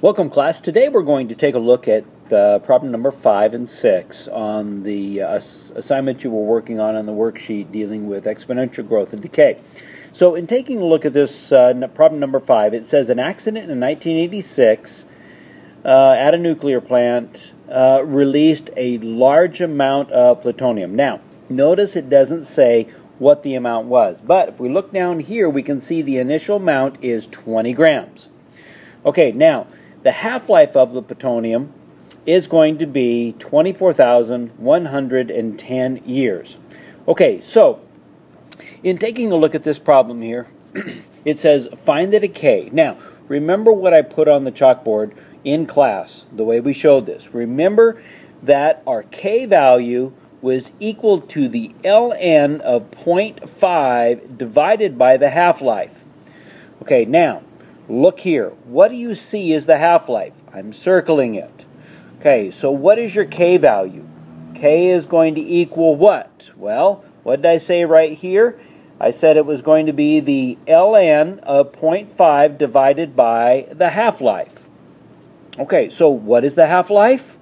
Welcome, class. Today we're going to take a look at problem number 5 and 6 on the assignment you were working on the worksheet dealing with exponential growth and decay. So in taking a look at this problem number 5, it says an accident in 1986 at a nuclear plant released a large amount of plutonium. Now, notice it doesn't say what the amount was, but if we look down here, we can see the initial amount is 20 grams. Okay, now, the half-life of the plutonium is going to be 24,110 years. Okay, so in taking a look at this problem here, it says find the decay. Now, remember what I put on the chalkboard in class, the way we showed this. Remember that our K value was equal to the ln of 0.5 divided by the half-life. Okay, now, look here. What do you see is the half-life? I'm circling it. Okay, so what is your K value? K is going to equal what? Well, what did I say right here? I said it was going to be the ln of 0.5 divided by the half-life. Okay, so what is the half-life?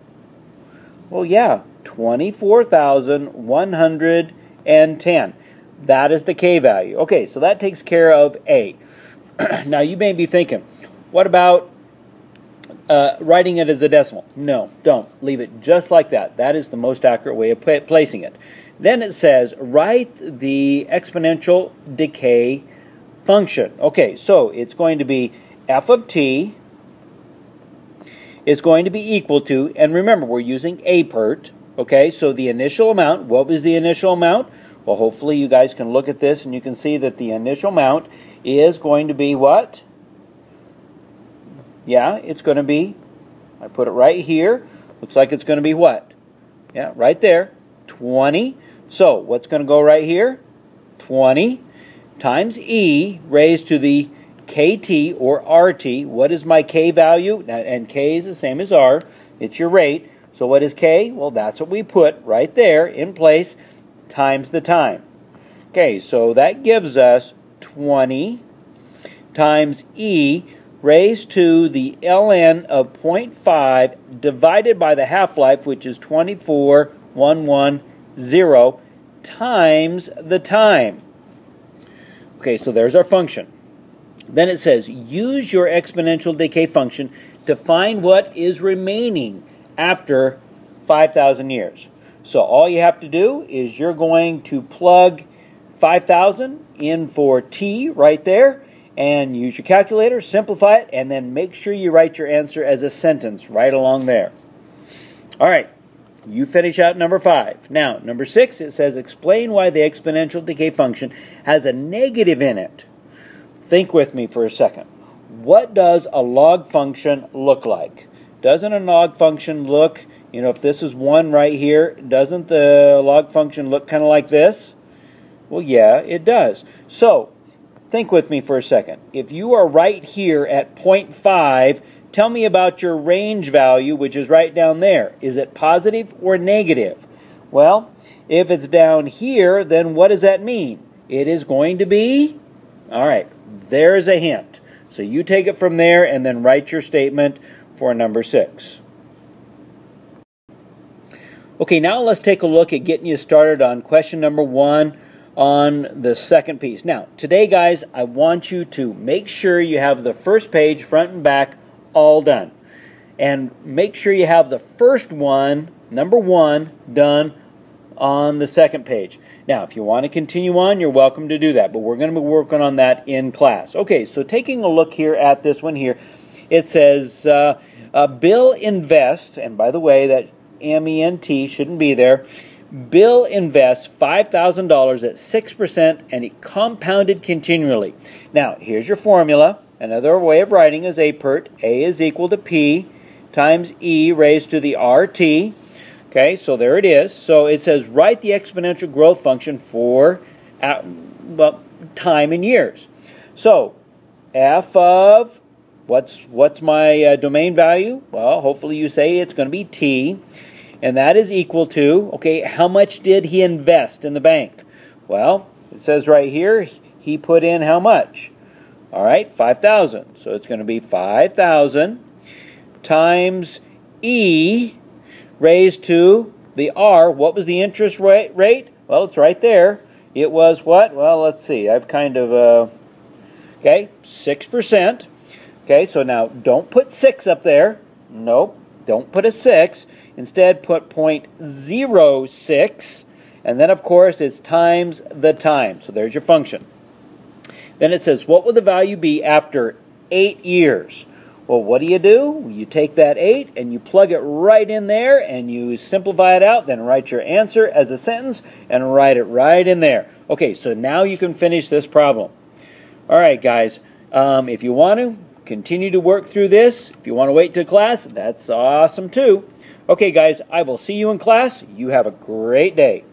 Well, yeah, 24,110. That is the K value. Okay, so that takes care of A. Now, you may be thinking, what about writing it as a decimal? No, don't. Leave it just like that. That is the most accurate way of placing it. Then it says, write the exponential decay function. Okay, so it's going to be f of t is going to be equal to, and remember, we're using apert. Okay, so the initial amount, what was the initial amount? Well, hopefully you guys can look at this and you can see that the initial amount is going to be what? Yeah, it's going to be, I put it right here, looks like it's going to be what? Yeah, right there, 20. So what's going to go right here? 20 times e raised to the kt or rt. What is my k value? And k is the same as r. It's your rate. So what is k? Well, that's what we put right there in place times the time. Okay, so that gives us 20 times e raised to the ln of 0.5 divided by the half-life, which is 24,110, times the time. Okay, so there's our function. Then it says, use your exponential decay function to find what is remaining after 5,000 years. So all you have to do is you're going to plug 5,000 in for t right there, and use your calculator, simplify it, and then make sure you write your answer as a sentence right along there. All right, you finish out number 5. Now, number 6, it says explain why the exponential decay function has a negative in it. Think with me for a second. What does a log function look like? Doesn't a log function look, you know, if this is 1 right here, doesn't the log function look kind of like this? Well, yeah, it does. So, think with me for a second. If you are right here at 0.5, tell me about your range value, which is right down there. Is it positive or negative? Well, if it's down here, then what does that mean? It is going to be, all right, there's a hint. So you take it from there and then write your statement for number 6. Okay, now let's take a look at getting you started on question number 1 on the second piece. Now, today, guys, I want you to make sure you have the first page, front and back, all done. And make sure you have the first one, number 1, done on the second page. Now, if you want to continue on, you're welcome to do that, but we're going to be working on that in class. Okay, so taking a look here at this one here, it says, Bill invests, and by the way, that M-E-N-T shouldn't be there. Bill invests $5,000 at 6% and it compounded continually. Now, here's your formula. Another way of writing is apert. A is equal to P times E raised to the RT. Okay, so there it is. So it says write the exponential growth function for time in years. So f of, what's my domain value? Well, hopefully you say it's going to be t. And that is equal to, okay, how much did he invest in the bank? Well, it says right here, he put in how much? All right, 5,000. So it's going to be 5,000 times e raised to the r. What was the interest rate? Well, it's right there. It was what? Well, let's see. I've kind of, okay, 6%. Okay, so now don't put 6 up there. Nope, don't put a 6. Instead, put 0.06. And then, of course, it's times the time. So there's your function. Then it says, what will the value be after 8 years? Well, what do? You take that 8 and you plug it right in there and you simplify it out, then write your answer as a sentence and write it right in there. Okay, so now you can finish this problem. All right, guys, if you want to, continue to work through this. If you want to wait till class, that's awesome too. Okay, guys, I will see you in class. You have a great day.